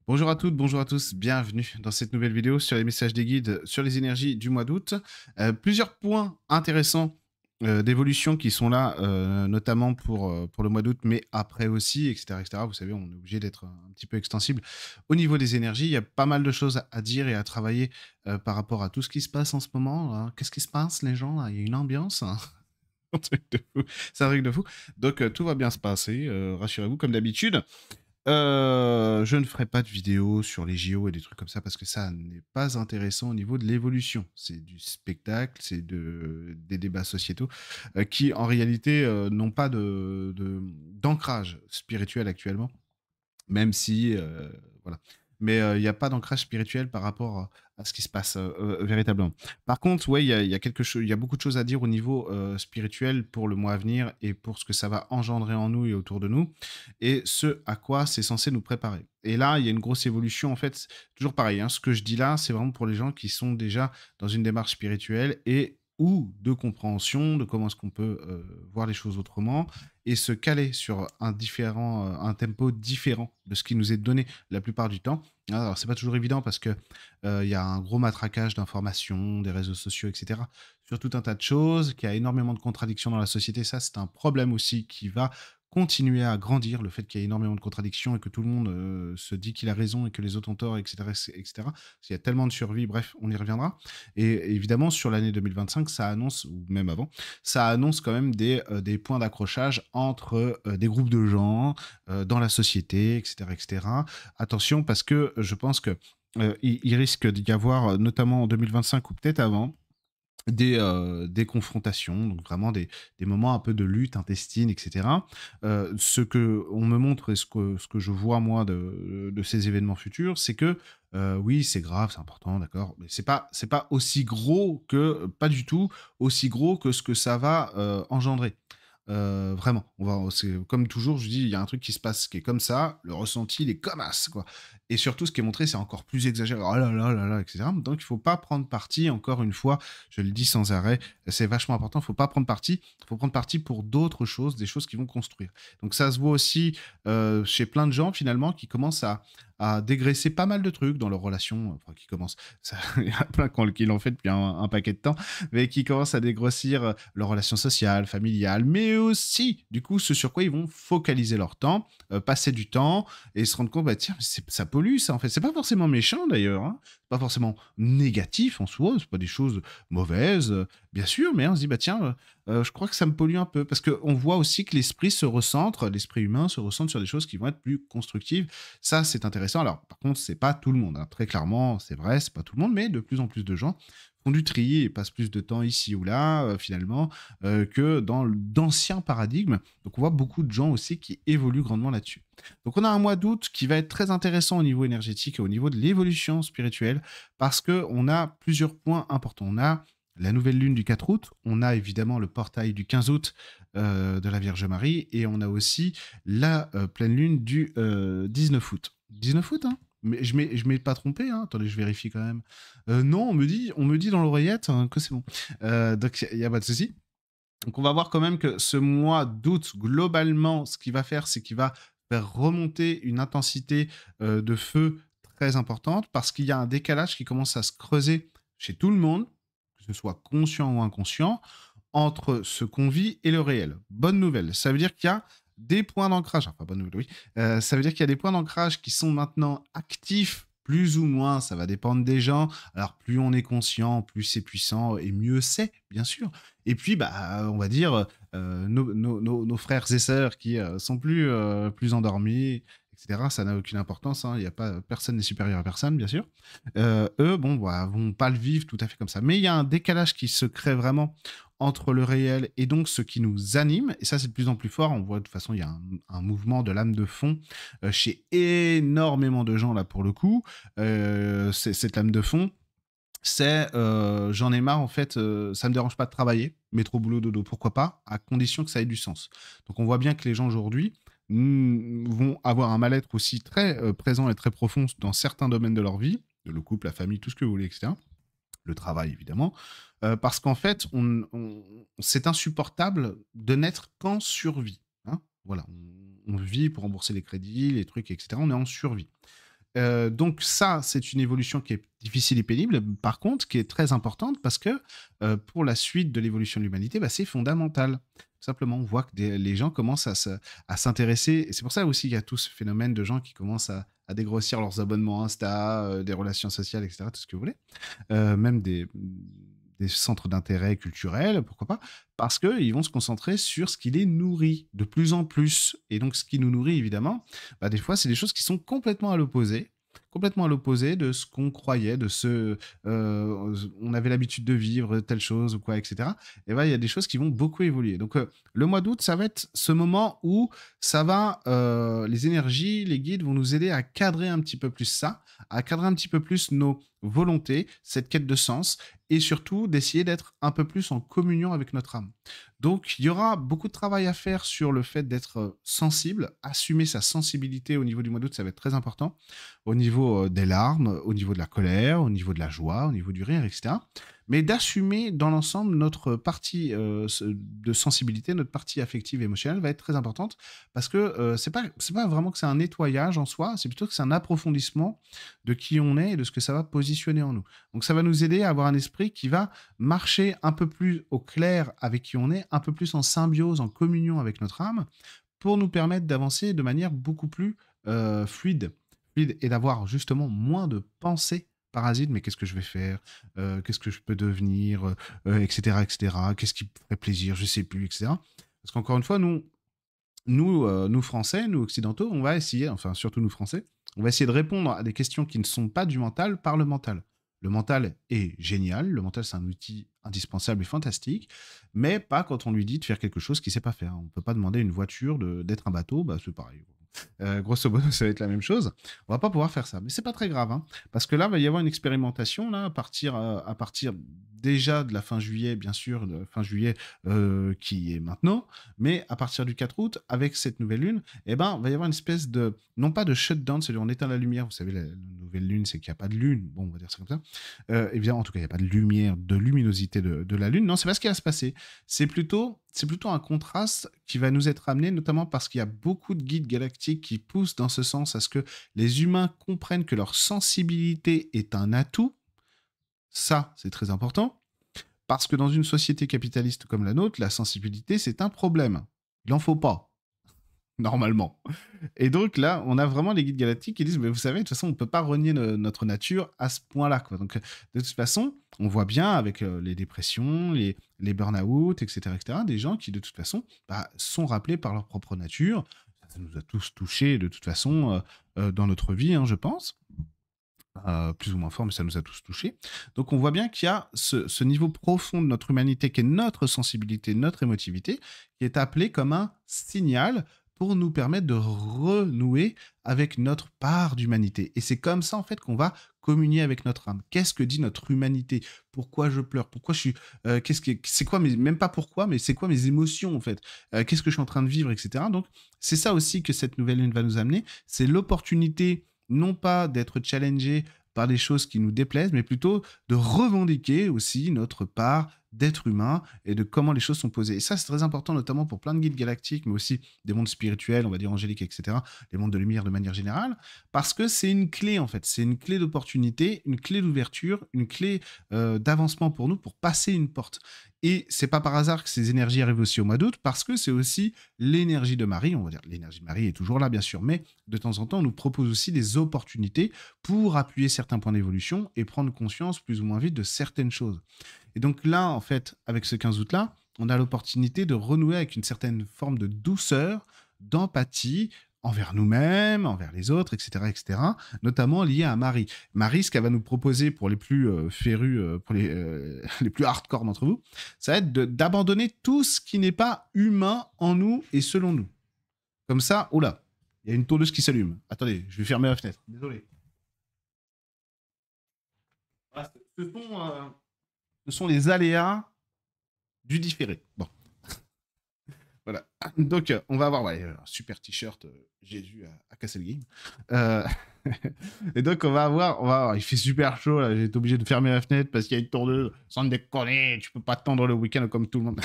Bonjour à toutes, bonjour à tous, bienvenue dans cette nouvelle vidéo sur les messages des guides sur les énergies du mois d'août. Plusieurs points intéressants d'évolution qui sont là, notamment pour le mois d'août, mais après aussi, etc., etc. Vous savez, on est obligé d'être un petit peu extensible. Au niveau des énergies, il y a pas mal de choses à dire et à travailler par rapport à tout ce qui se passe en ce moment, là. Qu'est-ce qui se passe, les gens, là? Il y a une ambiance, hein. Un truc de fou. C'est un truc de fou. Donc, tout va bien se passer, rassurez-vous, comme d'habitude. Je ne ferai pas de vidéo sur les JO et des trucs comme ça parce que ça n'est pas intéressant au niveau de l'évolution. C'est du spectacle, des débats sociétaux qui, en réalité, n'ont pas d'ancrage spirituel actuellement. Même si, voilà. Mais, il y a pas d'ancrage spirituel par rapport à ce qui se passe, véritablement. Par contre, ouais, il y a beaucoup de choses à dire au niveau, spirituel pour le mois à venir et pour ce que ça va engendrer en nous et autour de nous et ce à quoi c'est censé nous préparer. Et là, il y a une grosse évolution en fait, toujours pareil, hein, ce que je dis là, c'est vraiment pour les gens qui sont déjà dans une démarche spirituelle et ou de compréhension de comment est-ce qu'on peut, voir les choses autrement et se caler sur un tempo différent de ce qui nous est donné la plupart du temps. Alors, c'est pas toujours évident parce que il y a un gros matraquage d'informations, des réseaux sociaux, etc. Sur tout un tas de choses, qu'il y a énormément de contradictions dans la société. Ça, c'est un problème aussi qui va continuer à grandir, le fait qu'il y ait énormément de contradictions et que tout le monde se dit qu'il a raison et que les autres ont tort, etc. etc. Parce qu'il y a tellement de survie, bref, on y reviendra. Et évidemment, sur l'année 2025, ça annonce, ou même avant, ça annonce quand même des points d'accrochage entre des groupes de gens dans la société, etc., etc. Attention, parce que je pense que il risque d'y avoir, notamment en 2025 ou peut-être avant, des confrontations, donc vraiment des moments un peu de lutte intestine, etc. Ce que on me montre et ce que je vois moi de ces événements futurs, c'est que oui, c'est grave, c'est important, d'accord, mais c'est pas aussi gros que, pas du tout aussi gros que ce que ça va engendrer. Vraiment, c'est comme toujours, je dis, il y a un truc qui se passe qui est comme ça, le ressenti, il est comme as, quoi. Et surtout, ce qui est montré, c'est encore plus exagéré. Oh là là là là, etc. Donc, il faut pas prendre parti. Encore une fois, je le dis sans arrêt, c'est vachement important. Il faut pas prendre parti. Il faut prendre parti pour d'autres choses, des choses qui vont construire. Donc, ça se voit aussi chez plein de gens finalement qui commencent à dégraisser pas mal de trucs dans leurs relations. Enfin, qui commencent. Il y a plein qui l'ont fait depuis un paquet de temps, mais qui commencent à dégrossir leurs relations sociales, familiales, mais aussi, du coup, ce sur quoi ils vont focaliser leur temps, passer du temps et se rendre compte, bah tiens, ça pollue ça en fait. C'est pas forcément méchant d'ailleurs, hein. C'est pas forcément négatif en soi, c'est pas des choses mauvaises, bien sûr, mais on se dit, bah tiens, je crois que ça me pollue un peu. Parce qu'on voit aussi que l'esprit humain se recentre sur des choses qui vont être plus constructives. Ça, c'est intéressant. Alors, par contre, c'est pas tout le monde, hein. Très clairement, c'est vrai, c'est pas tout le monde, mais de plus en plus de gens font du tri et passent plus de temps ici ou là, finalement, que dans d'anciens paradigmes. Donc, on voit beaucoup de gens aussi qui évoluent grandement là-dessus. Donc, on a un mois d'août qui va être très intéressant au niveau énergétique et au niveau de l'évolution spirituelle parce qu'on a plusieurs points importants. On a la nouvelle lune du 4 août, on a évidemment le portail du 15 août de la Vierge Marie et on a aussi la pleine lune du 19 août. 19 août, hein, mais je m'ai pas trompé, hein. Attendez, je vérifie quand même. Non, on me dit dans l'oreillette hein, que c'est bon. Donc, il n'y a pas de souci. Donc, on va voir quand même que ce mois d'août, globalement, ce qu'il va faire, c'est qu'il va faire remonter une intensité de feu très importante parce qu'il y a un décalage qui commence à se creuser chez tout le monde, que ce soit conscient ou inconscient, entre ce qu'on vit et le réel. Bonne nouvelle, ça veut dire qu'il y a des points d'ancrage, enfin bonne nouvelle, oui, ça veut dire qu'il y a des points d'ancrage qui sont maintenant actifs, plus ou moins, ça va dépendre des gens. Alors plus on est conscient, plus c'est puissant et mieux c'est, bien sûr. Et puis, bah, on va dire, nos frères et sœurs qui sont plus endormis, etc., ça n'a aucune importance, hein, y a pas, personne n'est supérieur à personne, bien sûr. Eux, bon, bah, vont pas le vivre tout à fait comme ça. Mais il y a un décalage qui se crée vraiment entre le réel et donc ce qui nous anime. Et ça, c'est de plus en plus fort. On voit de toute façon, il y a un mouvement de l'âme de fond chez énormément de gens, là, pour le coup. Cette lame de fond, c'est j'en ai marre en fait, ça me dérange pas de travailler, métro boulot dodo, pourquoi pas, à condition que ça ait du sens. Donc on voit bien que les gens aujourd'hui vont avoir un mal-être aussi très présent et très profond dans certains domaines de leur vie, le couple, la famille, tout ce que vous voulez, etc. Le travail évidemment, parce qu'en fait c'est insupportable de n'être qu'en survie, hein. Voilà, on vit pour rembourser les crédits, les trucs, etc. On est en survie. Donc ça, c'est une évolution qui est difficile et pénible, par contre, qui est très importante parce que pour la suite de l'évolution de l'humanité, bah, c'est fondamental. Tout simplement, on voit que les gens commencent à s'intéresser, et c'est pour ça aussi qu'il y a tout ce phénomène de gens qui commencent à dégrossir leurs abonnements Insta, des relations sociales, etc., tout ce que vous voulez, même des centres d'intérêt culturels, pourquoi pas, parce qu'ils vont se concentrer sur ce qui les nourrit de plus en plus. Et donc, ce qui nous nourrit, évidemment, bah, des fois, c'est des choses qui sont complètement à l'opposé de ce qu'on croyait, de ce on avait l'habitude de vivre telle chose ou quoi, etc. Et ben il y a des choses qui vont beaucoup évoluer. Donc le mois d'août, ça va être ce moment où ça va, les énergies, les guides vont nous aider à cadrer un petit peu plus ça, à cadrer un petit peu plus nos volontés, cette quête de sens, et surtout d'essayer d'être un peu plus en communion avec notre âme. Donc, il y aura beaucoup de travail à faire sur le fait d'être sensible, assumer sa sensibilité au niveau du mois d'août, ça va être très important, au niveau des larmes, au niveau de la colère, au niveau de la joie, au niveau du rire, etc. Mais d'assumer dans l'ensemble notre partie de sensibilité, notre partie affective et émotionnelle va être très importante parce que c'est pas vraiment que c'est un nettoyage en soi, c'est plutôt que c'est un approfondissement de qui on est et de ce que ça va positionner en nous. Donc ça va nous aider à avoir un esprit qui va marcher un peu plus au clair avec qui on est, un peu plus en symbiose, en communion avec notre âme, pour nous permettre d'avancer de manière beaucoup plus fluide et d'avoir justement moins de pensées parasites. Mais qu'est-ce que je vais faire, qu'est-ce que je peux devenir, etc., etc. Qu'est-ce qui me ferait plaisir, je sais plus, etc. Parce qu'encore une fois, nous Français, nous Occidentaux, on va essayer, enfin surtout nous Français, on va essayer de répondre à des questions qui ne sont pas du mental par le mental. Le mental est génial, le mental c'est un outil indispensable et fantastique, mais pas quand on lui dit de faire quelque chose qu'il ne sait pas faire. On ne peut pas demander à une voiture d'être un bateau, bah, c'est pareil. Grosso modo, ça va être la même chose. On va pas pouvoir faire ça, mais c'est pas très grave, hein, parce que là, il va y avoir une expérimentation là, à partir déjà de la fin juillet, bien sûr, de fin juillet qui est maintenant, mais à partir du 4 août, avec cette nouvelle lune, eh ben, il va y avoir une espèce de, non pas de shutdown, c'est-à-dire on éteint la lumière, vous savez, la nouvelle lune, c'est qu'il n'y a pas de lune, bon, on va dire ça comme ça, évidemment, en tout cas, il n'y a pas de lumière, de luminosité de la lune, non, c'est pas ce qui va se passer, c'est plutôt un contraste qui va nous être amené, notamment parce qu'il y a beaucoup de guides galactiques qui poussent dans ce sens à ce que les humains comprennent que leur sensibilité est un atout, ça, c'est très important, parce que dans une société capitaliste comme la nôtre, la sensibilité, c'est un problème. Il n'en faut pas, normalement. Et donc là, on a vraiment les guides galactiques qui disent, mais vous savez, de toute façon, on ne peut pas renier notre nature à ce point-là, quoi. Donc, de toute façon, on voit bien avec les dépressions, les burn-out, etc., des gens qui, de toute façon, bah, sont rappelés par leur propre nature. Ça nous a tous touchés, de toute façon, dans notre vie, hein, je pense. Plus ou moins fort, mais ça nous a tous touchés. Donc on voit bien qu'il y a ce niveau profond de notre humanité qui est notre sensibilité, notre émotivité, qui est appelé comme un signal pour nous permettre de renouer avec notre part d'humanité. Et c'est comme ça en fait qu'on va communier avec notre âme. Qu'est-ce que dit notre humanité? Pourquoi je pleure? Pourquoi je suis c'est quoi même pas pourquoi, mais c'est quoi mes émotions en fait? Qu'est-ce que je suis en train de vivre, etc. Donc c'est ça aussi que cette nouvelle lune va nous amener. C'est l'opportunité non pas d'être challengé par des choses qui nous déplaisent, mais plutôt de revendiquer aussi notre part d'être humain et de comment les choses sont posées. Et ça, c'est très important, notamment pour plein de guides galactiques, mais aussi des mondes spirituels, on va dire angéliques, etc., les mondes de lumière de manière générale, parce que c'est une clé, en fait. C'est une clé d'opportunité, une clé d'ouverture, une clé d'avancement pour nous, pour passer une porte. Et c'est pas par hasard que ces énergies arrivent aussi au mois d'août, parce que c'est aussi l'énergie de Marie, on va dire, l'énergie de Marie est toujours là, bien sûr, mais de temps en temps, on nous propose aussi des opportunités pour appuyer certains points d'évolution et prendre conscience plus ou moins vite de certaines choses. Et donc là, en fait, avec ce 15 août-là, on a l'opportunité de renouer avec une certaine forme de douceur, d'empathie envers nous-mêmes, envers les autres, etc., etc., notamment lié à Marie. Marie, ce qu'elle va nous proposer pour les plus férus, pour les plus hardcore d'entre vous, ça va être d'abandonner tout ce qui n'est pas humain en nous et selon nous. Comme ça, oula, il y a une tondeuse qui s'allume. Attendez, je vais fermer la fenêtre. Désolé. Voilà, ce sont les aléas du différé. Bon, voilà. Donc, on va avoir ouais, un super t-shirt Jésus à casser le game. Euh, Et donc, on va avoir, il fait super chaud, là. J'ai été obligé de fermer la fenêtre parce qu'il y a une tondeuse. Sans déconner, tu peux pas tendre le week-end comme tout le monde.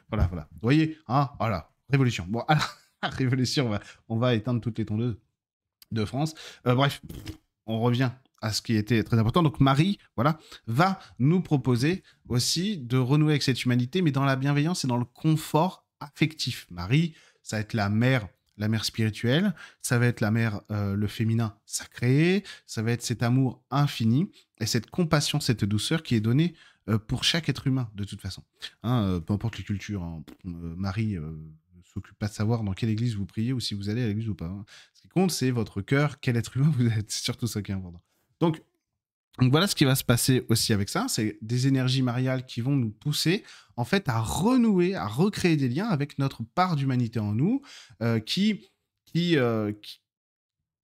Voilà, voilà. Vous voyez, hein, voilà, révolution. Bon, alors, révolution, on va éteindre toutes les tondeuses. de France. Bref, on revient à ce qui était très important. Donc Marie, voilà, va nous proposer aussi de renouer avec cette humanité, mais dans la bienveillance et dans le confort affectif. Marie, ça va être la mère spirituelle, ça va être la mère, le féminin sacré, ça va être cet amour infini et cette compassion, cette douceur qui est donnée pour chaque être humain, de toute façon. Hein, peu importe les cultures, hein, Marie s'occupe pas de savoir dans quelle église vous priez ou si vous allez à l'église ou pas. Hein. Ce qui compte, c'est votre cœur, quel être humain vous êtes. C'est surtout ça qui est important. Donc, voilà ce qui va se passer aussi avec ça. C'est des énergies mariales qui vont nous pousser en fait à renouer, à recréer des liens avec notre part d'humanité en nous qui, qui, qui,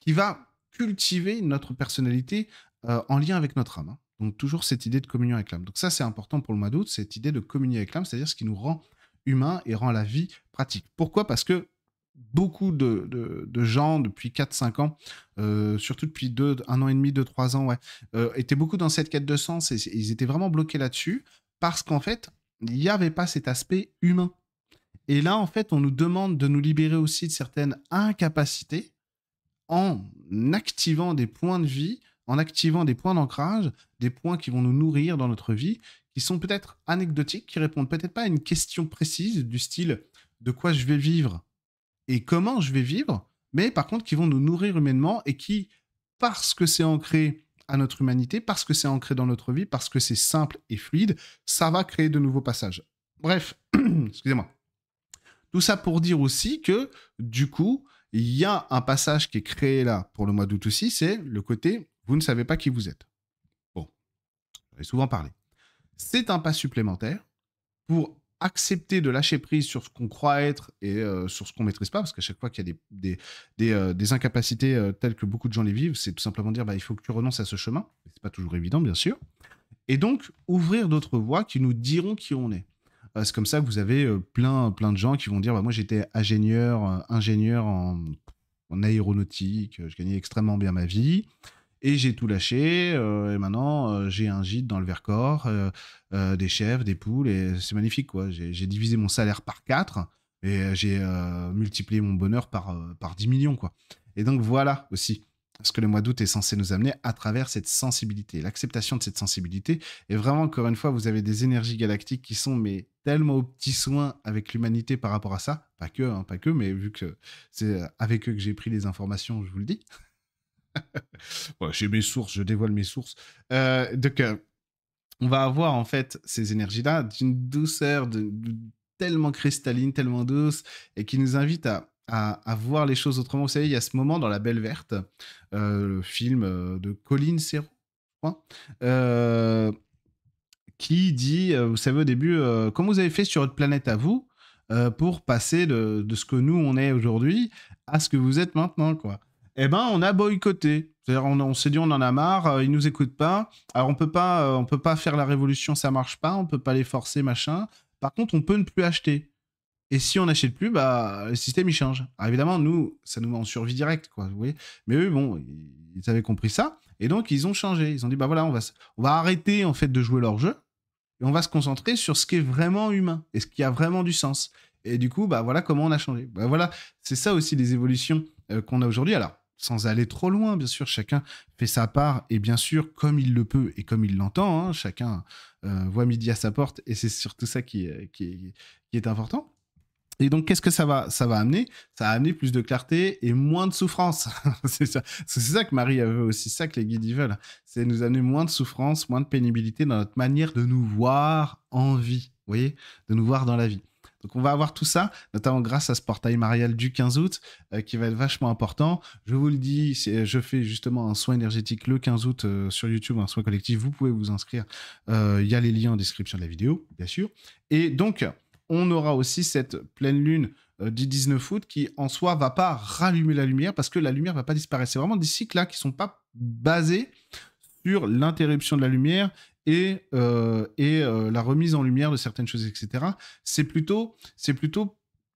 qui va cultiver notre personnalité en lien avec notre âme. Hein. Donc toujours cette idée de communion avec l'âme. Donc ça c'est important pour le mois d'août, cette idée de communier avec l'âme, c'est-à-dire ce qui nous rend humain et rend la vie pratique. Pourquoi? Parce que beaucoup de gens depuis 4-5 ans, surtout depuis 1 an et demi, 2-3 ans, ouais, étaient beaucoup dans cette quête de sens et ils étaient vraiment bloqués là-dessus parce qu'en fait, il n'y avait pas cet aspect humain. Et là, en fait, on nous demande de nous libérer aussi de certaines incapacités en activant des points de vie, en activant des points d'ancrage, des points qui vont nous nourrir dans notre vie, qui sont peut-être anecdotiques, qui répondent peut-être pas à une question précise du style de quoi je vais vivre et comment je vais vivre, mais par contre qui vont nous nourrir humainement et qui, parce que c'est ancré à notre humanité, parce que c'est ancré dans notre vie, parce que c'est simple et fluide, ça va créer de nouveaux passages. Bref, excusez-moi. Tout ça pour dire aussi que, du coup, il y a un passage qui est créé là pour le mois d'août aussi, c'est le côté « vous ne savez pas qui vous êtes ». Bon, j'en ai souvent parlé. C'est un pas supplémentaire pour accepter de lâcher prise sur ce qu'on croit être et sur ce qu'on ne maîtrise pas, parce qu'à chaque fois qu'il y a des incapacités telles que beaucoup de gens les vivent, c'est tout simplement dire bah, il faut que tu renonces à ce chemin. C'est pas toujours évident, bien sûr. Et donc, ouvrir d'autres voies qui nous diront qui on est. C'est comme ça que vous avez plein de gens qui vont dire bah, moi j'étais ingénieur en aéronautique, je gagnais extrêmement bien ma vie. Et j'ai tout lâché, et maintenant j'ai un gîte dans le Vercors, des chèvres, des poules, et c'est magnifique, quoi. J'ai divisé mon salaire par 4, et j'ai multiplié mon bonheur par 10 millions, quoi. Et donc voilà aussi ce que le mois d'août est censé nous amener à travers cette sensibilité, l'acceptation de cette sensibilité. Et vraiment, encore une fois, vous avez des énergies galactiques qui sont mais tellement aux petits soins avec l'humanité par rapport à ça. Pas que, hein, pas que, mais vu que c'est avec eux que j'ai pris les informations, je vous le dis. Ouais, j'ai mes sources, je dévoile mes sources. Donc, on va avoir en fait ces énergies-là d'une douceur tellement cristalline, tellement douce, et qui nous invite à voir les choses autrement. Vous savez, il y a ce moment dans La Belle Verte, le film de Colin Serrault, je crois, qui dit, vous savez, au début, comment vous avez fait sur votre planète à vous pour passer de ce que nous, on est aujourd'hui à ce que vous êtes maintenant, quoi. Eh ben, on a boycotté. C'est-à-dire, on s'est dit, on en a marre, ils nous écoutent pas. Alors, on peut pas faire la révolution, ça marche pas. On peut pas les forcer, machin. Par contre, on peut ne plus acheter. Et si on n'achète plus, bah, le système, il change. Alors, évidemment, nous, ça nous met en survie directe, quoi, vous voyez. Mais eux, bon, ils avaient compris ça. Et donc, ils ont changé. Ils ont dit, bah voilà, on va arrêter, en fait, de jouer leur jeu. Et on va se concentrer sur ce qui est vraiment humain et ce qui a vraiment du sens. Et du coup, bah voilà comment on a changé. Bah voilà, c'est ça aussi les évolutions qu'on a aujourd'hui. Alors, sans aller trop loin, bien sûr, chacun fait sa part et bien sûr, comme il le peut et comme il l'entend, hein, chacun voit midi à sa porte et c'est surtout ça qui est important. Et donc, qu'est-ce que ça va amener? Ça va amener plus de clarté et moins de souffrance. C'est ça que Marie veut aussi, ça que les guides veulent. C'est nous amener moins de souffrance, moins de pénibilité dans notre manière de nous voir en vie. Vous voyez? De nous voir dans la vie. Donc, on va avoir tout ça, notamment grâce à ce portail marial du 15 août, qui va être vachement important. Je vous le dis, je fais justement un soin énergétique le 15 août sur YouTube, un soin collectif. Vous pouvez vous inscrire. Il y a les liens en description de la vidéo, bien sûr. Et donc, on aura aussi cette pleine lune du 19 août qui, en soi, va pas rallumer la lumière parce que la lumière va pas disparaître. C'est vraiment des cycles là qui sont pas basés sur l'interruption de la lumière et la remise en lumière de certaines choses, etc. C'est plutôt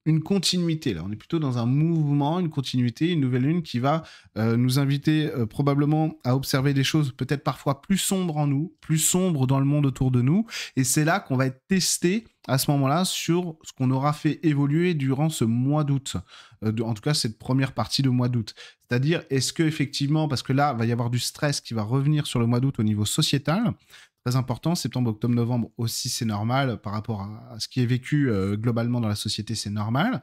une continuité, là. On est plutôt dans un mouvement, une continuité, une nouvelle lune qui va nous inviter probablement à observer des choses peut-être parfois plus sombres en nous, plus sombres dans le monde autour de nous. Et c'est là qu'on va être testé à ce moment-là sur ce qu'on aura fait évoluer durant ce mois d'août. En tout cas, cette première partie de mois d'août. C'est-à-dire, est-ce que effectivement, parce que là, il va y avoir du stress qui va revenir sur le mois d'août au niveau sociétal, très important. Septembre, octobre, novembre aussi, c'est normal par rapport à ce qui est vécu globalement dans la société, c'est normal.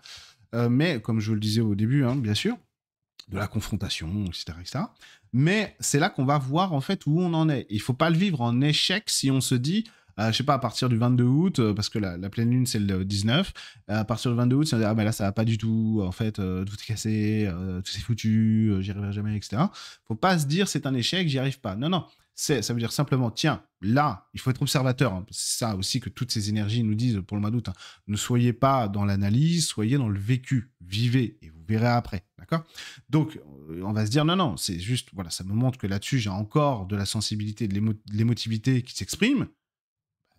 Mais comme je le disais au début, hein, bien sûr, de la confrontation, etc., etc. Mais c'est là qu'on va voir en fait où on en est. Il ne faut pas le vivre en échec si on se dit, je sais pas, à partir du 22 août, parce que la pleine lune c'est le 19, à partir du 22 août, si on dit, ah ben là ça va pas du tout, en fait, tout est cassé, tout est foutu, j'y arriverai jamais, etc. Faut pas se dire c'est un échec, j'y arrive pas. Non, non. Ça veut dire simplement, tiens, là, il faut être observateur. Hein. C'est ça aussi que toutes ces énergies nous disent pour le mois d'août. Hein. Ne soyez pas dans l'analyse, soyez dans le vécu. Vivez et vous verrez après. D'accord ? Donc, on va se dire, non, non, c'est juste, voilà, ça me montre que là-dessus, j'ai encore de la sensibilité, de l'émotivité qui s'exprime,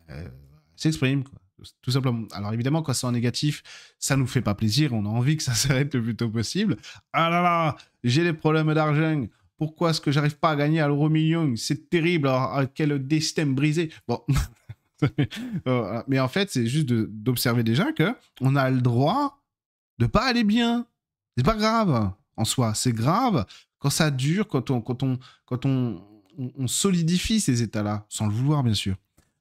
quoi. Tout simplement. Alors évidemment, quand c'est en négatif, ça nous fait pas plaisir, on a envie que ça s'arrête le plus tôt possible. Ah là là, j'ai des problèmes d'argent. Pourquoi est-ce que j'arrive pas à gagner à l'euro million? C'est terrible, alors, quel destin brisé. Bon. Mais en fait, c'est juste d'observer déjà que on a le droit de pas aller bien. C'est pas grave en soi. C'est grave quand ça dure, quand on solidifie ces états-là, sans le vouloir, bien sûr.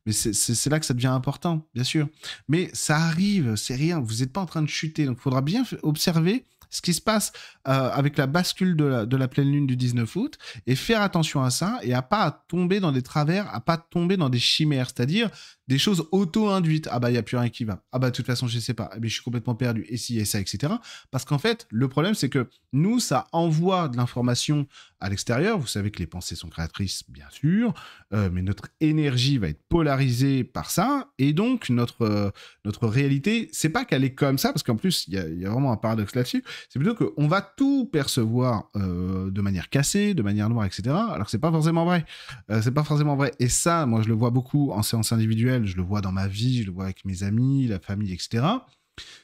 Mais c'est là que ça devient important, bien sûr. Mais ça arrive, c'est rien. Vous n'êtes pas en train de chuter. Donc, il faudra bien observer ce qui se passe avec la bascule de la pleine lune du 19 août et faire attention à ça et à pas tomber dans des travers, à pas tomber dans des chimères, c'est-à-dire des choses auto-induites. Ah bah, il n'y a plus rien qui va. Ah bah, de toute façon, je ne sais pas. Ah, mais je suis complètement perdu. Et si, et ça, etc. Parce qu'en fait, le problème, c'est que nous, ça envoie de l'information à l'extérieur. Vous savez que les pensées sont créatrices, bien sûr, mais notre énergie va être polarisée par ça. Et donc, notre réalité, c'est pas qu'elle est comme ça, parce qu'en plus, il y a vraiment un paradoxe là-dessus. C'est plutôt qu'on va tout percevoir de manière cassée, de manière noire, etc. Alors que c'est pas forcément vrai. C'est pas forcément vrai. Et ça, moi, je le vois beaucoup en séance individuelle, je le vois dans ma vie, je le vois avec mes amis, la famille, etc.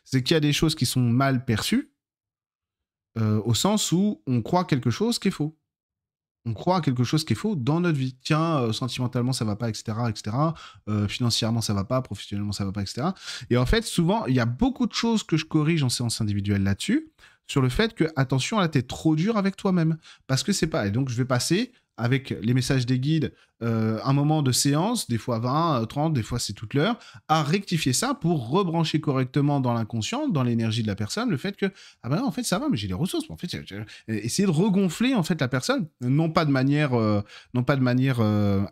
C'est qu'il y a des choses qui sont mal perçues, au sens où on croit quelque chose qui est faux. On croit à quelque chose qui est faux dans notre vie. Tiens, sentimentalement, ça va pas, etc., etc. Financièrement, ça va pas, professionnellement, ça va pas, etc. Et en fait, souvent, il y a beaucoup de choses que je corrige en séance individuelle là-dessus, sur le fait que, attention, là, t'es trop dur avec toi-même. Parce que c'est pas... Et donc, je vais passer, avec les messages des guides, un moment de séance, des fois 20, 30, des fois c'est toute l'heure, à rectifier ça pour rebrancher correctement dans l'inconscient, dans l'énergie de la personne, le fait que, ah ben non, en fait, ça va, mais j'ai des ressources. En fait, essayer de regonfler, en fait, la personne, non pas de manière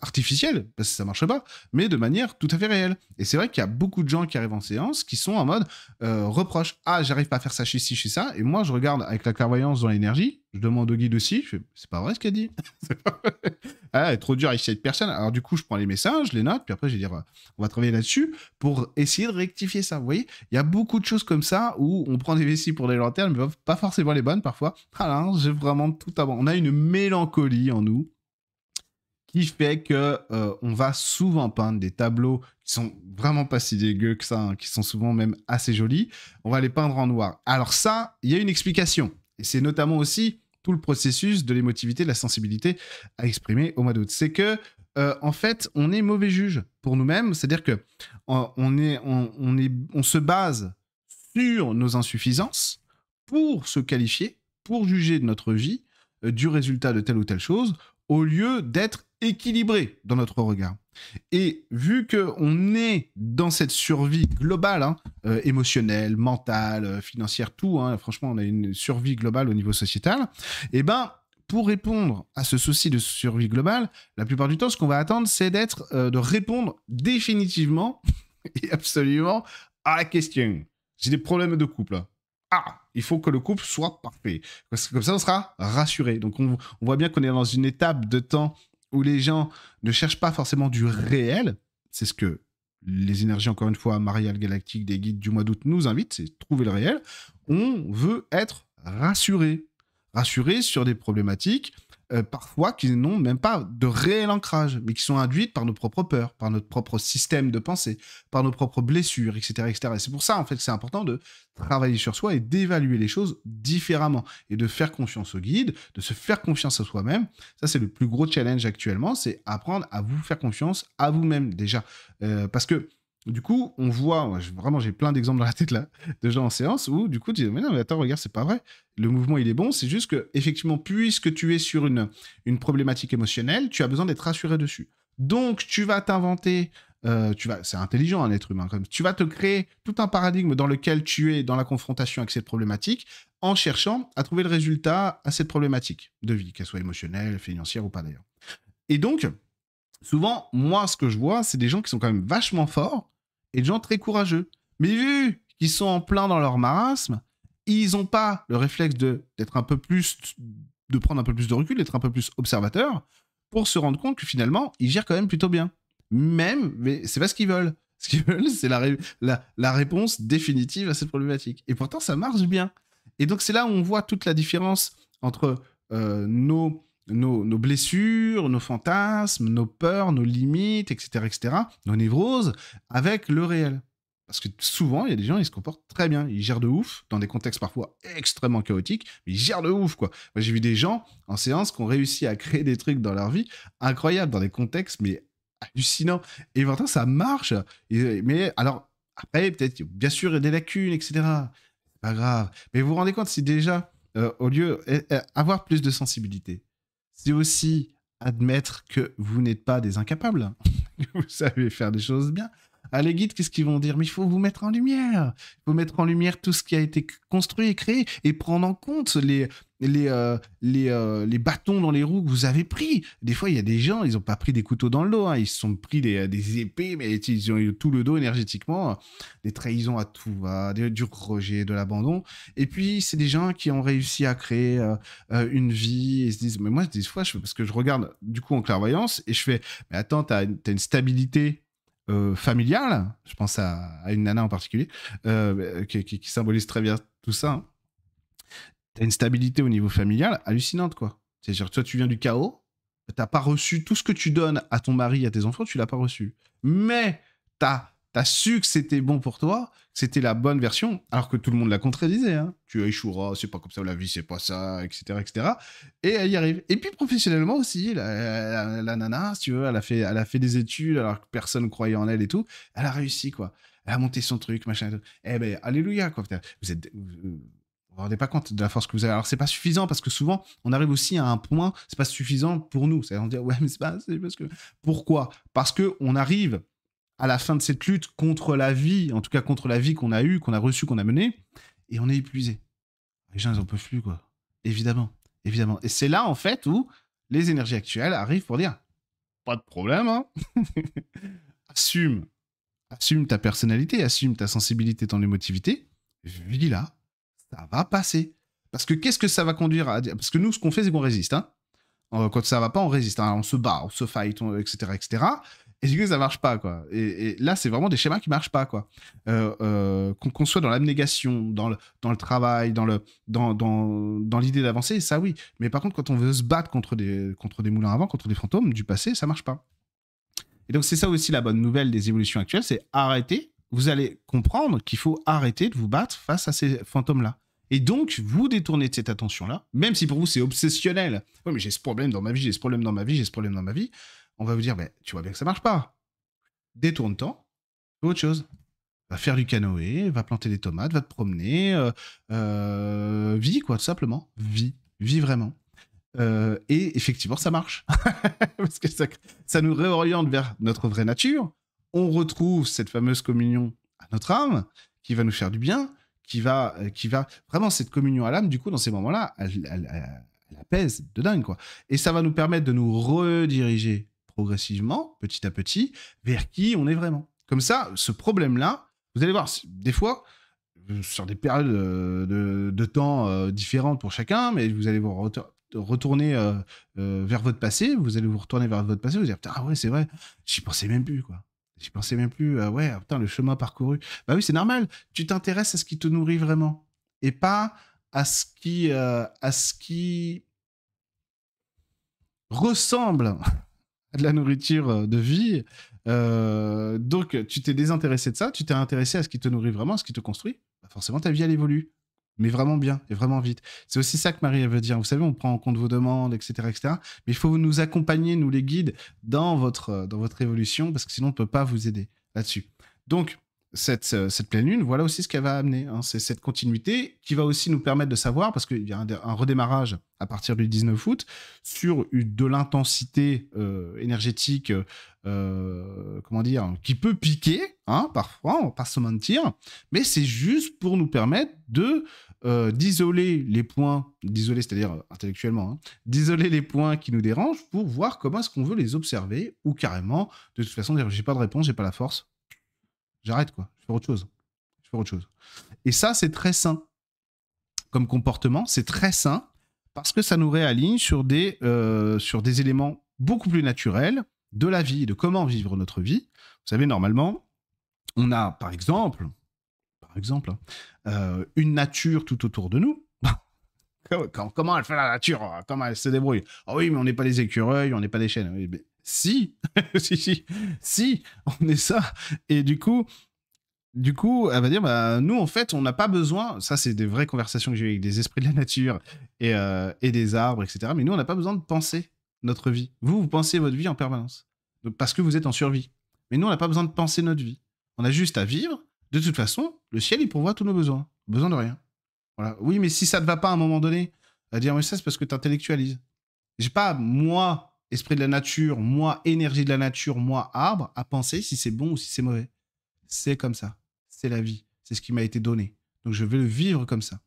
artificielle, parce que ça marche pas, mais de manière tout à fait réelle. Et c'est vrai qu'il y a beaucoup de gens qui arrivent en séance qui sont en mode reproche. Ah, j'arrive pas à faire ça, je suis ça. Et moi, je regarde avec la clairvoyance dans l'énergie, je demande au guide aussi, je fais, c'est pas vrai ce qu'elle dit. C'est pas vrai. Ah, elle est trop dur à essayer de personne. Alors du coup, je prends les messages, je les note, puis après, je vais dire, on va travailler là-dessus pour essayer de rectifier ça. Vous voyez, il y a beaucoup de choses comme ça où on prend des vessies pour des lanternes, mais pas forcément les bonnes parfois. Ah là, j'ai vraiment tout à voir. On a une mélancolie en nous qui fait que on va souvent peindre des tableaux qui sont vraiment pas si dégueux que ça, hein, qui sont souvent même assez jolis. On va les peindre en noir. Alors ça, il y a une explication. Et c'est notamment aussi tout le processus de l'émotivité, de la sensibilité à exprimer au mois d'août. C'est que, en fait, on est mauvais juge pour nous-mêmes. C'est-à-dire que on se base sur nos insuffisances pour se qualifier, pour juger de notre vie, du résultat de telle ou telle chose, au lieu d'être équilibré dans notre regard. Et vu qu'on est dans cette survie globale, hein, émotionnelle, mentale, financière, tout, hein, franchement, on a une survie globale au niveau sociétal, et ben, pour répondre à ce souci de survie globale, la plupart du temps, ce qu'on va attendre, c'est de répondre définitivement et absolument à la question. J'ai des problèmes de couple. Ah, il faut que le couple soit parfait. Parce que comme ça, on sera rassuré. Donc, on voit bien qu'on est dans une étape de temps où les gens ne cherchent pas forcément du réel. C'est ce que les énergies, encore une fois, Mariale Galactique des guides du mois d'août nous invitent, c'est trouver le réel. On veut être rassuré. rassurer sur des problématiques parfois qui n'ont même pas de réel ancrage, mais qui sont induites par nos propres peurs, par notre propre système de pensée, par nos propres blessures, etc. etc. Et c'est pour ça, en fait, que c'est important de travailler sur soi et d'évaluer les choses différemment et de faire confiance au guide, de se faire confiance à soi-même. Ça, c'est le plus gros challenge actuellement, c'est apprendre à vous faire confiance à vous-même déjà. Parce que du coup, on voit, vraiment, j'ai plein d'exemples dans la tête là, de gens en séance où, du coup, tu dis, mais non, mais attends, regarde, c'est pas vrai. Le mouvement, il est bon, c'est juste que, effectivement, puisque tu es sur une problématique émotionnelle, tu as besoin d'être rassuré dessus. Donc, tu vas t'inventer, c'est intelligent un être humain quand même, tu vas te créer tout un paradigme dans lequel tu es dans la confrontation avec cette problématique en cherchant à trouver le résultat à cette problématique de vie, qu'elle soit émotionnelle, financière ou pas d'ailleurs. Et donc, souvent, moi, ce que je vois, c'est des gens qui sont quand même vachement forts et des gens très courageux. Mais vu qu'ils sont en plein dans leur marasme, ils n'ont pas le réflexe d'être un peu plus, de prendre un peu plus de recul, d'être un peu plus observateur pour se rendre compte que finalement, ils gèrent quand même plutôt bien. Même, mais c'est pas ce qu'ils veulent. Ce qu'ils veulent, c'est la réponse définitive à cette problématique. Et pourtant, ça marche bien. Et donc, c'est là où on voit toute la différence entre nos blessures, nos fantasmes, nos peurs, nos limites, etc., nos névroses, avec le réel. Parce que souvent, il y a des gens, ils se comportent très bien. Ils gèrent de ouf, dans des contextes parfois extrêmement chaotiques, mais ils gèrent de ouf, quoi. Moi, j'ai vu des gens en séance qui ont réussi à créer des trucs dans leur vie incroyables, dans des contextes, mais hallucinants. Et pourtant, ça marche. Mais alors, après, peut-être, bien sûr, il y a des lacunes, etc. C'est pas grave. Mais vous vous rendez compte, si déjà, au lieu avoir plus de sensibilité, c'est aussi admettre que vous n'êtes pas des incapables. Vous savez faire des choses bien. Ah, les guides, qu'est-ce qu'ils vont dire? Mais il faut vous mettre en lumière. Il faut mettre en lumière tout ce qui a été construit et créé et prendre en compte les bâtons dans les roues que vous avez pris. Des fois, il y a des gens, ils n'ont pas pris des couteaux dans le dos, hein. Ils se sont pris des épées, mais ils ont eu tout le dos énergétiquement. Des trahisons à tout va, du rejet, de l'abandon. Et puis, c'est des gens qui ont réussi à créer une vie et se disent, mais moi, des fois, parce que je regarde du coup en clairvoyance et je fais, mais attends, t'as une stabilité familiale, je pense à une nana en particulier, qui symbolise très bien tout ça. Hein. T'as une stabilité au niveau familial hallucinante, quoi. C'est-à-dire, toi, tu viens du chaos, t'as pas reçu tout ce que tu donnes à ton mari, à tes enfants, tu l'as pas reçu. Mais t'as su que c'était bon pour toi, que c'était la bonne version, alors que tout le monde la contredisait. Hein. Tu échoueras, c'est pas comme ça, la vie, c'est pas ça, etc., etc. Et elle y arrive. Et puis professionnellement aussi, la nana, si tu veux, elle a fait des études alors que personne croyait en elle et tout. Elle a réussi, quoi. Elle a monté son truc, machin et tout. Eh ben, alléluia, quoi. Vous vous rendez pas compte de la force que vous avez. Alors, c'est pas suffisant parce que souvent, on arrive aussi à un point, c'est pas suffisant pour nous. C'est-à-dire, on dit, ouais, mais c'est pas assez parce que. Pourquoi? Parce que on arrive à la fin de cette lutte contre la vie, en tout cas contre la vie qu'on a eue, qu'on a reçue, qu'on a menée, et on est épuisé. Les gens, ils en peuvent plus, quoi. Évidemment, évidemment. Et c'est là, en fait, où les énergies actuelles arrivent pour dire, pas de problème, hein. assume, assume ta personnalité, assume ta sensibilité, ton émotivité, vis-la, ça va passer. Parce que qu'est-ce que ça va conduire à dire? Parce que nous, ce qu'on fait, c'est qu'on résiste, hein. Quand ça va pas, on résiste, hein. On se bat, on se fight, etc., etc. Et du coup, ça marche pas, quoi. Et là, c'est vraiment des schémas qui marchent pas, quoi. Qu'on soit dans l'abnégation, dans le travail, dans l'idée d'avancer, ça oui. Mais par contre, quand on veut se battre contre des moulins à vent, contre des fantômes du passé, ça marche pas. Et donc, c'est ça aussi la bonne nouvelle des évolutions actuelles, c'est arrêter. Vous allez comprendre qu'il faut arrêter de vous battre face à ces fantômes-là. Et donc, vous détournez de cette attention-là, même si pour vous c'est obsessionnel. Oui, mais j'ai ce problème dans ma vie, j'ai ce problème dans ma vie, j'ai ce problème dans ma vie. On va vous dire, tu vois bien que ça marche pas. Détourne-toi, fais autre chose. Va faire du canoë, va planter des tomates, va te promener. Vis, quoi, tout simplement. Vis vraiment. Et effectivement, ça marche. Parce que ça nous réoriente vers notre vraie nature. On retrouve cette fameuse communion à notre âme qui va nous faire du bien, qui va vraiment cette communion à l'âme, du coup, dans ces moments-là, elle apaise de dingue, quoi. Et ça va nous permettre de nous rediriger progressivement, petit à petit, vers qui on est vraiment. Comme ça, ce problème-là, vous allez voir, des fois, sur des périodes de temps différentes pour chacun, mais vous allez vous retourner vers votre passé, vous allez vous retourner vers votre passé, vous dire, putain, ah ouais, c'est vrai, j'y pensais même plus, quoi. J'y pensais même plus, ouais, putain, le chemin parcouru. Bah oui, c'est normal, tu t'intéresses à ce qui te nourrit vraiment, et pas à ce qui ressemble à de la nourriture de vie. Donc, tu t'es désintéressé de ça, tu t'es intéressé à ce qui te nourrit vraiment, à ce qui te construit. Bah forcément, ta vie, elle évolue. Mais vraiment bien, et vraiment vite. C'est aussi ça que Marie, elle veut dire. Vous savez, on prend en compte vos demandes, etc., etc. Mais il faut nous accompagner, nous les guides, dans votre évolution, parce que sinon, on ne peut pas vous aider là-dessus. Donc, cette pleine lune, voilà aussi ce qu'elle va amener. Hein. C'est cette continuité qui va aussi nous permettre de savoir, parce qu'il y a un redémarrage à partir du 19 août, sur de l'intensité énergétique, comment dire, qui peut piquer, hein, parfois, on va pas se mentir, mais c'est juste pour nous permettre d'isoler les points, d'isoler, c'est-à-dire intellectuellement, hein, d'isoler les points qui nous dérangent pour voir comment est-ce qu'on veut les observer, ou carrément, de toute façon, dire j'ai pas de réponse, j'ai pas la force, j'arrête quoi, je fais autre chose. Et ça, c'est très sain comme comportement, c'est très sain, parce que ça nous réaligne sur des éléments beaucoup plus naturels de la vie, de comment vivre notre vie. Vous savez, normalement, on a, par exemple, une nature tout autour de nous. Comment elle fait la nature? Comment elle se débrouille? Ah oui, mais on n'est pas des écureuils, on n'est pas des chênes. Oui, mais si, si, on est ça. Et du coup, elle va dire, bah, nous, en fait, on n'a pas besoin, ça, c'est des vraies conversations que j'ai eues avec des esprits de la nature et des arbres, etc. Mais nous, on n'a pas besoin de penser notre vie. Vous pensez votre vie en permanence. Donc, parce que vous êtes en survie. Mais nous, on n'a pas besoin de penser notre vie. On a juste à vivre. De toute façon, le ciel, il pourvoit tous nos besoins. Besoin de rien. Voilà. Oui, mais si ça ne va pas à un moment donné, à dire, mais ça, c'est parce que tu intellectualises. J'ai pas, moi, esprit de la nature, moi, énergie de la nature, moi, arbre, à penser si c'est bon ou si c'est mauvais. C'est comme ça. C'est la vie. C'est ce qui m'a été donné. Donc, je vais le vivre comme ça.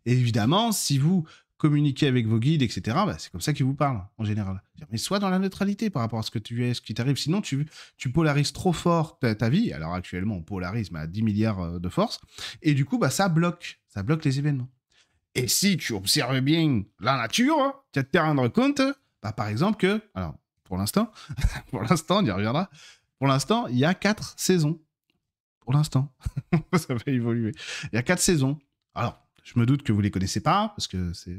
Et évidemment, si vous communiquez avec vos guides, etc., bah, c'est comme ça qu'ils vous parlent, en général. Mais sois dans la neutralité par rapport à ce que tu es, ce qui t'arrive. Sinon, tu polarises trop fort ta vie. Alors, actuellement, on polarise à 10 milliards de force. Et du coup, bah, ça bloque. Ça bloque les événements. Et si tu observes bien la nature, tu vas te rendre compte, bah, par exemple, que, alors, pour l'instant, on y reviendra, pour l'instant, il y a 4 saisons. Pour l'instant. Ça va évoluer. Il y a 4 saisons. Alors, je me doute que vous les connaissez pas, parce que c'est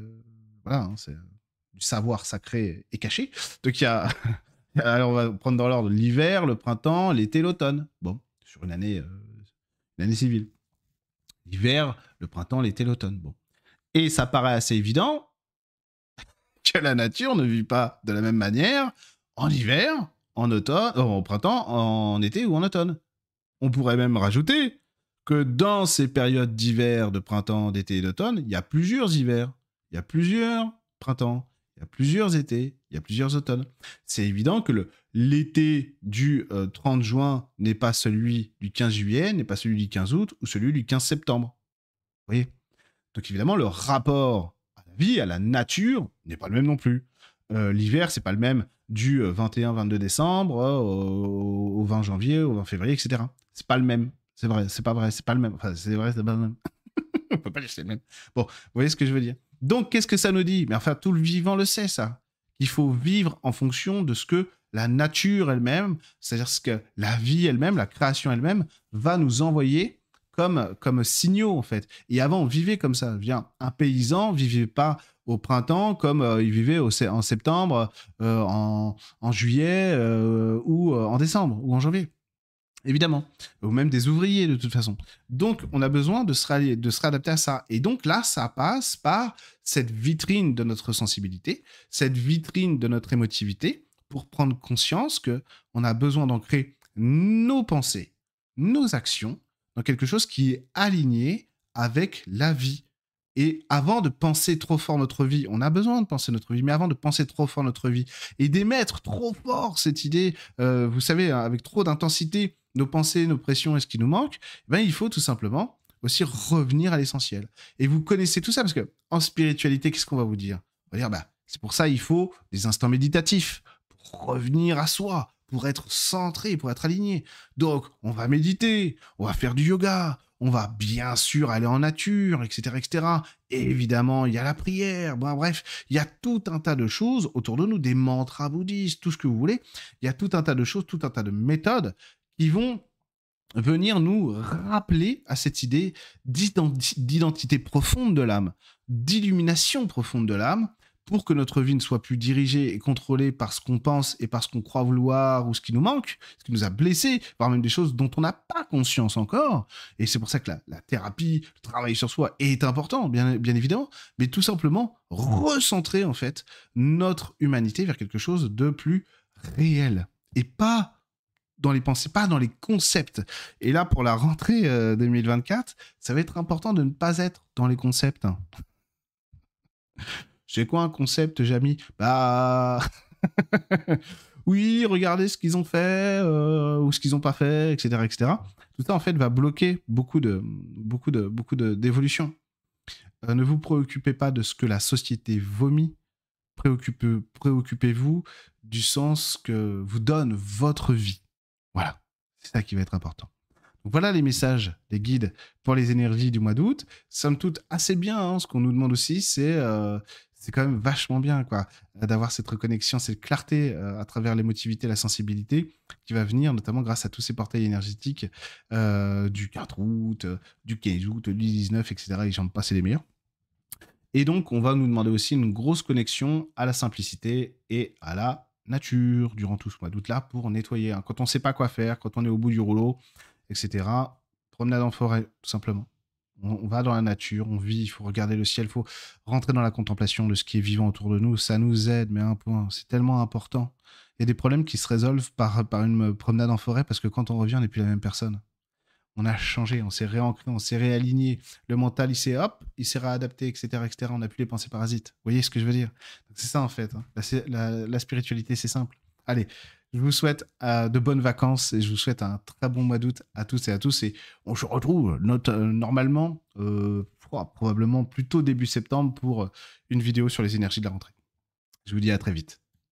voilà, hein, c'est du savoir sacré et caché. Donc, il y a... Alors, on va prendre dans l'ordre l'hiver, le printemps, l'été, l'automne. Bon, sur une année civile. L'hiver, le printemps, l'été, l'automne. Bon. Et ça paraît assez évident que la nature ne vit pas de la même manière en hiver, en automne, au printemps, en été ou en automne. On pourrait même rajouter que dans ces périodes d'hiver, de printemps, d'été et d'automne, il y a plusieurs hivers, il y a plusieurs printemps, il y a plusieurs étés, il y a plusieurs automnes. C'est évident que l'été du 30 juin n'est pas celui du 15 juillet, n'est pas celui du 15 août ou celui du 15 septembre. Vous voyez? Donc évidemment, le rapport à la vie, à la nature, n'est pas le même non plus. L'hiver, c'est pas le même du 21-22 décembre au 20 janvier, au 20 février, etc. C'est pas le même. C'est vrai, c'est pas vrai, c'est pas le même. Enfin, c'est vrai, c'est pas le même. On peut pas dire que c'est le même. Bon, vous voyez ce que je veux dire. Donc, qu'est-ce que ça nous dit? Mais enfin, tout le vivant le sait, ça. Il faut vivre en fonction de ce que la nature elle-même, c'est-à-dire ce que la vie elle-même, la création elle-même, va nous envoyer comme signaux, en fait. Et avant, on vivait comme ça. Un paysan vivait pas au printemps comme il vivait en septembre, en juillet ou en décembre ou en janvier. Évidemment. Ou même des ouvriers, de toute façon. Donc, on a besoin de se réadapter à ça. Et donc là, ça passe par cette vitrine de notre sensibilité, cette vitrine de notre émotivité, pour prendre conscience qu'on a besoin d'ancrer nos pensées, nos actions, dans quelque chose qui est aligné avec la vie. Et avant de penser trop fort notre vie, on a besoin de penser notre vie, mais avant de penser trop fort notre vie et d'émettre trop fort cette idée, vous savez, avec trop d'intensité, nos pensées, nos pressions et ce qui nous manque, ben, il faut tout simplement aussi revenir à l'essentiel. Et vous connaissez tout ça, parce que en spiritualité, qu'est-ce qu'on va vous dire? On va dire, bah, c'est pour ça il faut des instants méditatifs, pour revenir à soi, pour être centré, pour être aligné. Donc, on va méditer, on va faire du yoga, on va bien sûr aller en nature, etc., etc. Et évidemment, il y a la prière. Bon, bref, il y a tout un tas de choses autour de nous, des mantras bouddhistes, tout ce que vous voulez. Il y a tout un tas de choses, tout un tas de méthodes qui vont venir nous rappeler à cette idée d'identité profonde de l'âme, d'illumination profonde de l'âme, pour que notre vie ne soit plus dirigée et contrôlée par ce qu'on pense et par ce qu'on croit vouloir ou ce qui nous manque, ce qui nous a blessés, voire même des choses dont on n'a pas conscience encore. Et c'est pour ça que la thérapie, le travail sur soi est important, bien évidemment, mais tout simplement recentrer en fait notre humanité vers quelque chose de plus réel et pas dans les pensées, pas dans les concepts. Et là, pour la rentrée 2024, ça va être important de ne pas être dans les concepts. C'est quoi un concept, Jamy? Bah... oui, regardez ce qu'ils ont fait, ou ce qu'ils n'ont pas fait, etc., etc. Tout ça, en fait, va bloquer d'évolution. Ne vous préoccupez pas de ce que la société vomit. Préoccupez-vous du sens que vous donne votre vie. Voilà, c'est ça qui va être important. Donc voilà les messages des guides pour les énergies du mois d'août. Somme toute assez bien, hein, ce qu'on nous demande aussi, c'est quand même vachement bien quoi, d'avoir cette reconnexion, cette clarté à travers l'émotivité, la sensibilité qui va venir, notamment grâce à tous ces portails énergétiques du 4 août, du 15 août, du 19, etc. Et j'en passe les meilleurs. Et donc, on va nous demander aussi une grosse connexion à la simplicité et à la nature durant tout ce mois d'août-là pour nettoyer. Hein. Quand on ne sait pas quoi faire, quand on est au bout du rouleau, etc., promenade en forêt, tout simplement. On va dans la nature, on vit, il faut regarder le ciel, il faut rentrer dans la contemplation de ce qui est vivant autour de nous. Ça nous aide, mais à un point, c'est tellement important. Il y a des problèmes qui se résolvent par une promenade en forêt parce que quand on revient, on n'est plus la même personne. On a changé, on s'est réancré, on s'est réaligné. Le mental, il s'est réadapté, etc., etc. On n'a plus les pensées parasites. Vous voyez ce que je veux dire? C'est ça, en fait. Hein. La spiritualité, c'est simple. Allez, je vous souhaite de bonnes vacances et je vous souhaite un très bon mois d'août à tous et à tous. Et on se retrouve normalement, probablement plutôt début septembre pour une vidéo sur les énergies de la rentrée. Je vous dis à très vite.